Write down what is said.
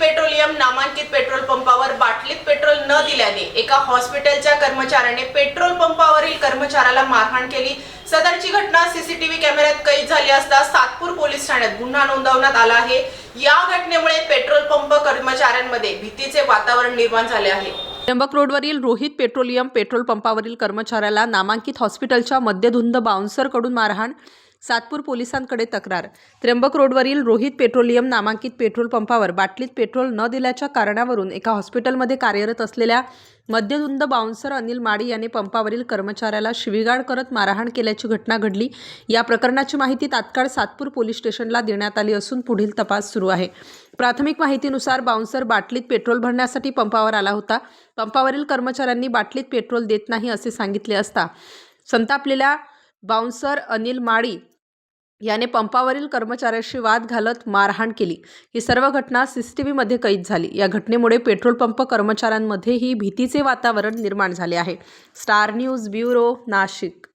Petroleum नामांकित petrol पंपावर बाटलीत petrol न दिल्याने एका हॉस्पिटलच्या कर्मचाऱ्याने पेट्रोल पंपावरील कर्मचाऱ्याला मारहाण केली। सदरची घटना सीसीटीव्ही कॅमेऱ्यात कैद झाली असता सातपूर पोलीस ठाण्यात गुन्हा नोंदवण्यात आला आहे। या घटनेमुळे पेट्रोल पंप कर्मचाऱ्यांमध्ये भीतीचे वातावरण निर्माण झाले आहे। त्र्यंबक रोडवरील रोहित पेट्रोलियम पेट्रोल पंपावरील कर्मचाऱ्याला नामांकित हॉस्पिटलच्या मद्यधुंद बाउन्सरकडून मारहाण। सातपूर पोलिसांकडे तक्रार। त्र्यंबक रोडवरील रोहित पेट्रोलियम नामांकित पेट्रोल पंपावर बाटलीत पेट्रोल न दिल्याच्या कारणावरून एका हॉस्पिटलमध्ये कार्यरत असलेल्या मद्यधुंद बाउन्सर अनिल माडी याने पंपावरील कर्मचाऱ्याला शिवीगाळ करत मारहाण केल्याची घटना घडली। या प्रकरणाची माहिती तात्काळ सातपूर पोलीस स्टेशनला देण्यात आली असून पुढील तपास सुरू आहे। प्राथमिक माहितीनुसार बाउन्सर बाटलीत पेट्रोल भरण्यासाठी पंपावर आला होता। पंपावरील कर्मचाऱ्यांनी बाटलीत पेट्रोल देत नाही असे सांगितले असता संतापलेल्या बाउन्सर अनिल माडी याने पंपावरील कर्मचाऱ्याशी वाद घालत मारहाण केली। ही सर्व घटना सीसीटीव्हीमध्ये कैद झाली। या घटनेमुळे पेट्रोल पंप कर्मचाऱ्यांमध्येही भीतीचे वातावरण निर्माण झाले आहे। Star news bureau, Nashik.